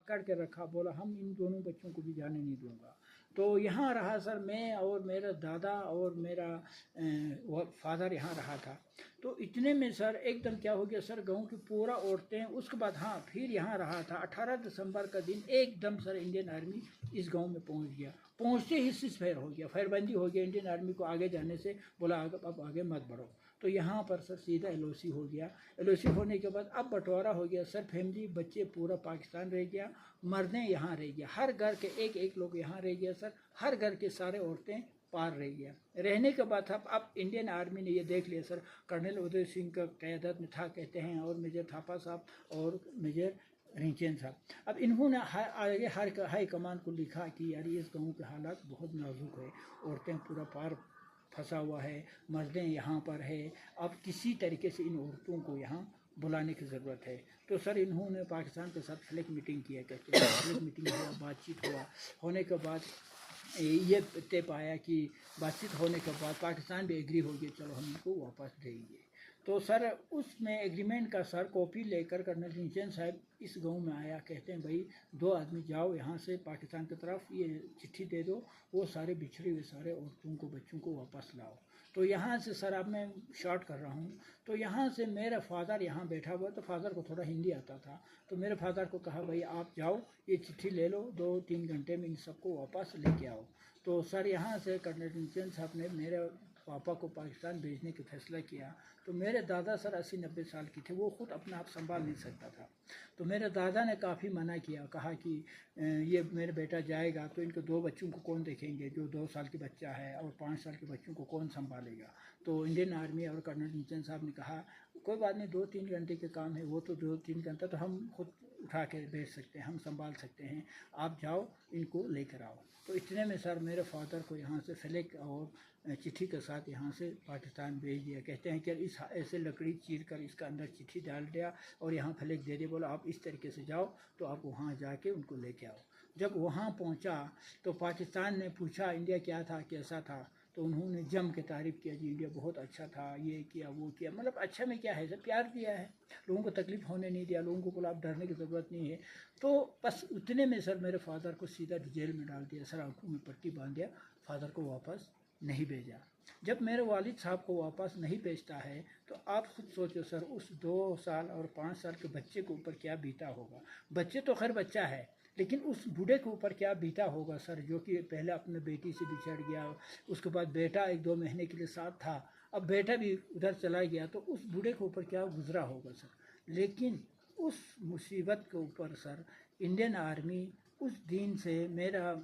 पकड़ के रखा, बोला हम इन दोनों बच्चों को भी जाने नहीं दूंगा। तो यहाँ रहा सर, मैं और मेरा दादा और मेरा फादर यहाँ रहा था। तो इतने में सर एकदम क्या हो गया सर, गांव की पूरा औरतें, उसके बाद हाँ फिर यहाँ रहा था 18 दिसंबर का दिन एकदम सर इंडियन आर्मी इस गांव में पहुँच गया। पहुँचते ही सीज़फायर हो गया, फायरबंदी हो गया, इंडियन आर्मी को आगे जाने से बोला अब आगे मत बढ़ो। तो यहाँ पर सर सीधा LOC हो गया। LOC होने के बाद अब बंटवारा हो गया सर, फैमिली बच्चे पूरा पाकिस्तान रह गया, मर्दें यहाँ रह गया, हर घर के एक एक लोग यहाँ रह गया सर, हर घर के सारे औरतें पार रह गया। रहने के बाद अब इंडियन आर्मी ने ये देख लिया सर, कर्नल उदय सिंह का क़यादत में था कहते हैं, और मेजर थापा साहब और मेजर रिंचन साहब। अब इन्होंने आगे हर हाई कमान को लिखा कि यार इस गाँव के हालात बहुत नाजुक है, औरतें पूरा पार फंसा हुआ है, मर्दें यहाँ पर है, अब किसी तरीके से इन औरतों को यहाँ बुलाने की ज़रूरत है। तो सर इन्होंने पाकिस्तान के साथ फ्लैग मीटिंग किया, कहते हैं फ्लैग मीटिंग हुआ, बातचीत हुआ, होने के बाद ये तय पाया कि बातचीत होने के बाद पाकिस्तान भी एग्री हो गया, चलो हम इनको वापस देंगे। तो सर उसमें एग्रीमेंट का सर कॉपी लेकर कर्नल रिंचन साहब इस गांव में आया, कहते हैं भाई 2 आदमी जाओ यहाँ से पाकिस्तान की तरफ, ये चिट्ठी दे दो, वो सारे बिछड़े हुए सारे औरतों को बच्चों को वापस लाओ। तो यहाँ से सर अब मैं शॉर्ट कर रहा हूँ, तो यहाँ से मेरा फादर यहाँ बैठा हुआ, तो फादर को थोड़ा हिंदी आता था, तो मेरे फादर को कहा भाई आप जाओ ये चिट्ठी ले लो, 2-3 घंटे में इन सबको वापस लेके आओ। तो सर यहाँ से कर्नल रिंचन साहब ने मेरे पापा को पाकिस्तान भेजने का फैसला किया। तो मेरे दादा सर 80-90 साल की थे, वो खुद अपने आप संभाल नहीं सकता था। तो मेरे दादा ने काफ़ी मना किया, कहा कि ये मेरा बेटा जाएगा तो इनको 2 बच्चों को कौन देखेंगे, जो 2 साल की बच्चा है और 5 साल के बच्चों को कौन संभालेगा। तो इंडियन आर्मी और कर्नल रिंचन साहब ने कहा कोई बात नहीं, 2-3 घंटे के काम है, वो तो 2-3 घंटा तो हम खुद उठा के भेज सकते हैं, हम संभाल सकते हैं, आप जाओ इनको लेकर आओ। तो इतने में सर मेरे फादर को यहाँ से फ्लैग और चिट्ठी के साथ यहाँ से पाकिस्तान भेज दिया। कहते हैं कि इस ऐसे लकड़ी चीर कर इसका अंदर चिट्ठी डाल दिया और यहाँ फ्लैग दे दिया, बोला आप इस तरीके से जाओ, तो आप वहाँ जाके उनको लेके आओ। जब वहाँ पहुँचा तो पाकिस्तान ने पूछा इंडिया क्या था, कैसा था, तो उन्होंने जम के तारीफ़ किया जी इंडिया बहुत अच्छा था, ये किया वो किया, मतलब अच्छा में क्या है सर, प्यार दिया है, लोगों को तकलीफ़ होने नहीं दिया, लोगों को बोला आप डरने की ज़रूरत नहीं है। तो बस उतने में सर मेरे फादर को सीधा जेल में डाल दिया सर, आंखों में पट्टी बांध दिया, फादर को वापस नहीं भेजा। जब मेरे वालिद साहब को वापस नहीं भेजता है तो आप खुद सोचो सर उस 2 साल और 5 साल के बच्चे के ऊपर क्या बीता होगा। बच्चे तो खैर बच्चा है, लेकिन उस बूढ़े के ऊपर क्या बीता होगा सर, जो कि पहले अपने बेटी से बिछड़ गया, उसके बाद बेटा 1-2 महीने के लिए साथ था, अब बेटा भी उधर चला गया, तो उस बूढ़े के ऊपर क्या गुजरा होगा सर। लेकिन उस मुसीबत के ऊपर सर इंडियन आर्मी उस दिन से मेरा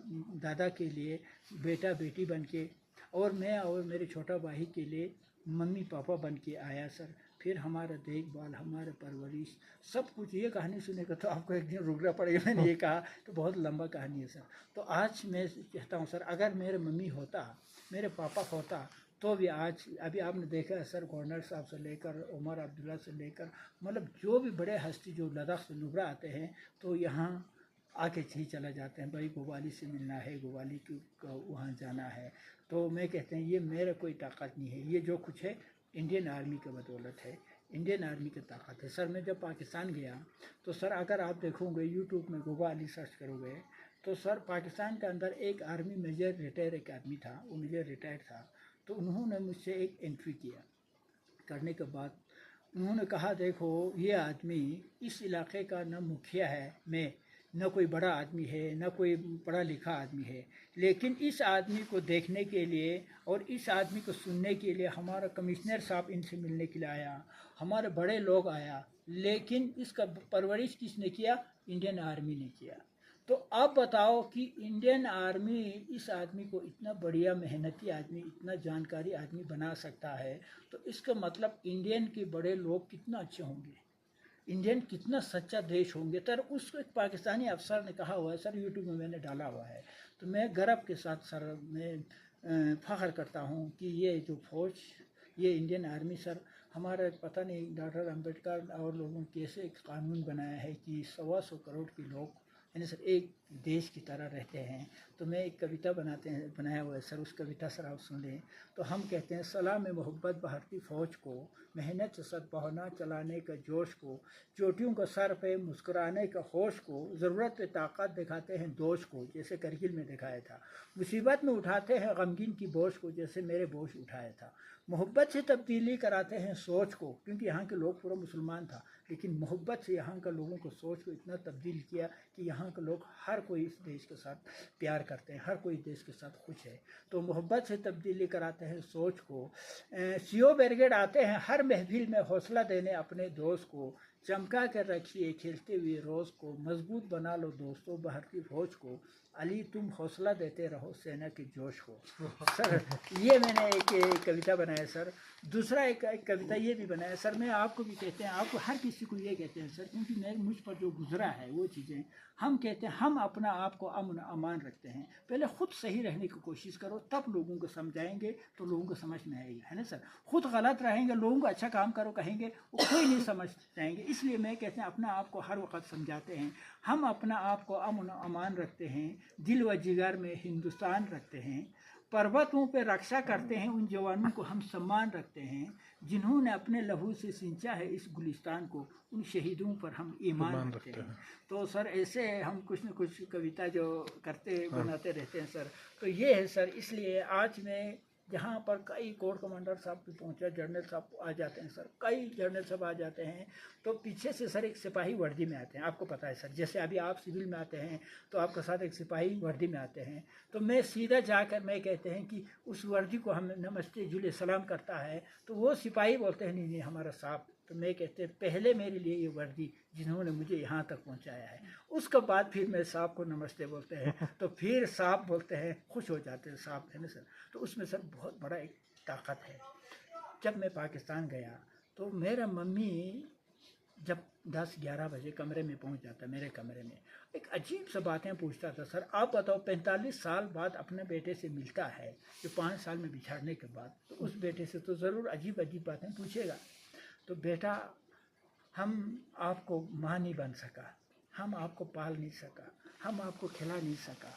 दादा के लिए बेटा बेटी बन के, और मैं और मेरे छोटा भाई के लिए मम्मी पापा बन के आया सर। फिर हमारा देखभाल, हमारा परवरिश, सब कुछ, ये कहानी सुनेगा तो आपको एक दिन रुकना पड़ेगा, मैंने ये कहा तो बहुत लंबा कहानी है सर। तो आज मैं कहता हूँ सर, अगर मेरे मम्मी होता, मेरे पापा होता, तो भी आज अभी आपने देखा है सर, गवर्नर साहब से लेकर उमर अब्दुल्ला से लेकर, मतलब जो भी बड़े हस्ती जो लद्दाख से नुब्रा आते हैं तो यहाँ आके ही चला जाते हैं, भाई गोवाली से मिलना है, गोवाली की वहाँ जाना है। तो मैं कहते हैं ये मेरा कोई ताकत नहीं है, ये जो कुछ है इंडियन आर्मी की बदौलत है, इंडियन आर्मी की ताकत है सर। मैं जब पाकिस्तान गया तो सर अगर आप देखोगे यूट्यूब में गोवाली सर्च करोगे तो सर पाकिस्तान के अंदर एक आर्मी मेजर रिटायर एक आदमी था, वो मेजर रिटायर था, तो उन्होंने मुझसे एक एंट्री किया, करने के बाद उन्होंने कहा देखो ये आदमी इस इलाके का न मुखिया है, मैं न कोई बड़ा आदमी है, न कोई पढ़ा लिखा आदमी है, लेकिन इस आदमी को देखने के लिए और इस आदमी को सुनने के लिए हमारा कमिश्नर साहब इनसे मिलने के लिए आया, हमारे बड़े लोग आया, लेकिन इसका परवरिश किसने किया, इंडियन आर्मी ने किया। तो आप बताओ कि इंडियन आर्मी इस आदमी को इतना बढ़िया मेहनती आदमी, इतना जानकारी आदमी बना सकता है, तो इसका मतलब इंडियन के बड़े लोग कितना अच्छे होंगे, इंडियन कितना सच्चा देश होंगे। सर उसको एक पाकिस्तानी अफसर ने कहा हुआ है सर, यूट्यूब में मैंने डाला हुआ है, तो मैं गर्व के साथ सर मैं फ़ख्र करता हूँ कि ये जो फ़ौज, ये इंडियन आर्मी सर, हमारा पता नहीं डॉक्टर अम्बेडकर और लोगों ने कैसे एक कानून बनाया है कि 125 करोड़ के लोग यानी सर एक देश की तरह रहते हैं। तो मैं एक कविता बनाया हुआ है सर, उस कविता सर आप सुन लें। तो हम कहते हैं सलाम मोहब्बत भारतीय फ़ौज को, मेहनत से सद्भावना चलाने का जोश को, चोटियों का सर पे मुस्कुराने का होश को, ज़रूरत पे ताकत दिखाते हैं दोष को, जैसे करगिल में दिखाया था। मुसीबत में उठाते हैं गमगीन की बोझ को, जैसे मेरे बोझ उठाया था। मोहब्बत से तब्दीली कराते हैं सोच को, क्योंकि यहाँ के लोग पूरा मुसलमान था, लेकिन मोहब्बत से यहाँ का लोगों को सोच को इतना तब्दील किया कि यहाँ के लोग हर कोई इस देश के साथ प्यार करते हैं, हर कोई देश के साथ खुश है। तो मोहब्बत से तब्दीली कराते हैं सोच को। सीओ ब्रिगेड आते हैं हर महफिल में हौसला देने अपने दोस्त को, चमका कर रखिए खिलते हुए रोज़ को, मजबूत बना लो दोस्तों भारतीय फौज को, अली तुम हौसला देते रहो सेना के जोश को। सर ये मैंने एक कविता बनाया सर। दूसरा एक कविता ये भी बनाया सर, मैं आपको भी कहते हैं, आपको हर किसी को ये कहते हैं सर, क्योंकि मैं मुझ पर जो गुजरा है वो चीज़ें हम कहते हैं। हम अपना आप को अमन अमान रखते हैं, पहले खुद सही रहने की कोशिश करो, तब लोगों को समझाएंगे तो लोगों को समझ में आएगी, है ना सर। खुद गलत रहेंगे, लोगों को अच्छा काम करो कहेंगे, वो कोई नहीं समझ जाएंगे। इसलिए मैं कहते हैं अपना आप को हर वक्त समझाते हैं। हम अपना आप को अमन अमान रखते हैं, दिल व जिगर में हिंदुस्तान रखते हैं, पर्वतों पे रक्षा करते हैं, उन जवानों को हम सम्मान रखते हैं, जिन्होंने अपने लहू से सिंचा है इस गुलिस्तान को, उन शहीदों पर हम ईमान रखते हैं। तो सर ऐसे हम कुछ न कुछ कविता जो करते बनाते रहते हैं सर। तो ये है सर, इसलिए आज मैं जहाँ पर कई कोर कमांडर साहब भी पहुँचा, जनरल साहब आ जाते हैं सर, कई जनरल साहब आ जाते हैं, तो पीछे से सर एक सिपाही वर्दी में आते हैं। आपको पता है सर, जैसे अभी आप सिविल में आते हैं तो आपके साथ एक सिपाही वर्दी में आते हैं। तो मैं सीधा जाकर मैं कहते हैं कि उस वर्दी को हम नमस्ते जुले सलाम करता है, तो वो सिपाही बोलते हैं नहीं नहीं हमारा साहब। तो मैं कहते हैं पहले मेरे लिए ये वर्दी जिन्होंने मुझे यहाँ तक पहुँचाया है, उसके बाद फिर मैं साहब को नमस्ते बोलते हैं, तो फिर साहब बोलते हैं, खुश हो जाते हैं साहब, है ना सर। तो उसमें सर बहुत बड़ा एक ताकत है। जब मैं पाकिस्तान गया तो मेरा मम्मी जब 10-11 बजे कमरे में पहुंच जाता, मेरे कमरे में एक अजीब सा बातें पूछता था, सर आप बताओ 45 साल बाद अपने बेटे से मिलता है, जो 5 साल में बिछड़ने के बाद, तो उस बेटे से तो ज़रूर अजीब अजीब बातें पूछेगा। तो बेटा हम आपको माँ नहीं बन सका, हम आपको पाल नहीं सका, हम आपको खिला नहीं सका,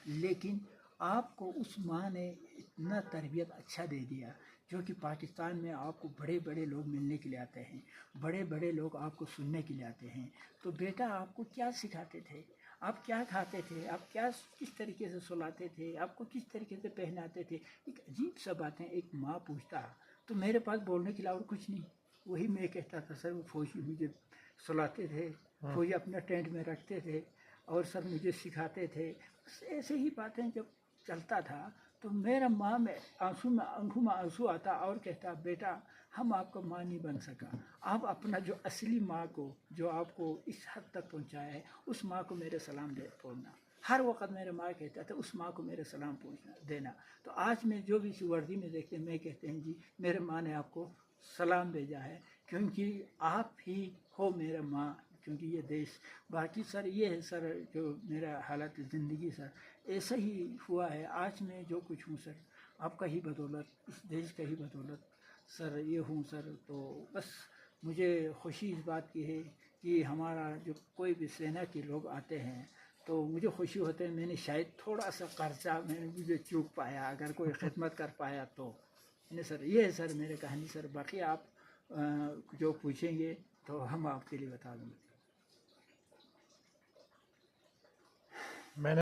लेकिन आपको उस माँ ने इतना तरबियत अच्छा दे दिया, जो कि पाकिस्तान में आपको बड़े बड़े लोग मिलने के लिए आते हैं, बड़े बड़े लोग आपको सुनने के लिए आते हैं। तो बेटा आपको क्या सिखाते थे, आप क्या खाते थे, आप क्या किस तरीके से सुलाते थे, आपको किस तरीके से पहनाते थे, एक अजीब सा बातें एक माँ पूछता। तो मेरे पास बोलने के लिए और कुछ नहीं, वही मैं कहता था सर, वो फौजी मुझे सुलाते थे, फौजी अपना टेंट में रखते थे और सर मुझे सिखाते थे। ऐसे ही बातें जब चलता था तो मेरा माँ में आंखों में आंसू आता और कहता बेटा हम आपका माँ नहीं बन सका, आप अपना जो असली माँ को जो आपको इस हद तक पहुँचाया है उस माँ को मेरे सलाम दे पहुँचना। हर वक्त मेरे माँ कहता था उस माँ को मेरे सलाम पहुँचना देना। तो आज मैं जो भी इस वर्दी में देखते हैं मैं कहते हैं जी मेरे माँ ने आपको सलाम भेजा है, क्योंकि आप ही हो मेरा माँ, क्योंकि ये देश। बाकी सर ये है सर जो मेरा हालत ज़िंदगी सर ऐसा ही हुआ है। आज मैं जो कुछ हूँ सर आपका ही बदौलत, इस देश का ही बदौलत सर ये हूँ सर। तो बस मुझे खुशी इस बात की है कि हमारा जो कोई भी सेना के लोग आते हैं तो मुझे खुशी होती है, मैंने शायद थोड़ा सा कर्जा मैंने मुझे चूक पाया, अगर कोई खिदमत कर पाया तो नहीं सर। ये है सर मेरे कहानी सर। बाकी आप जो पूछेंगे तो हम आपके लिए बता देंगे। मैंने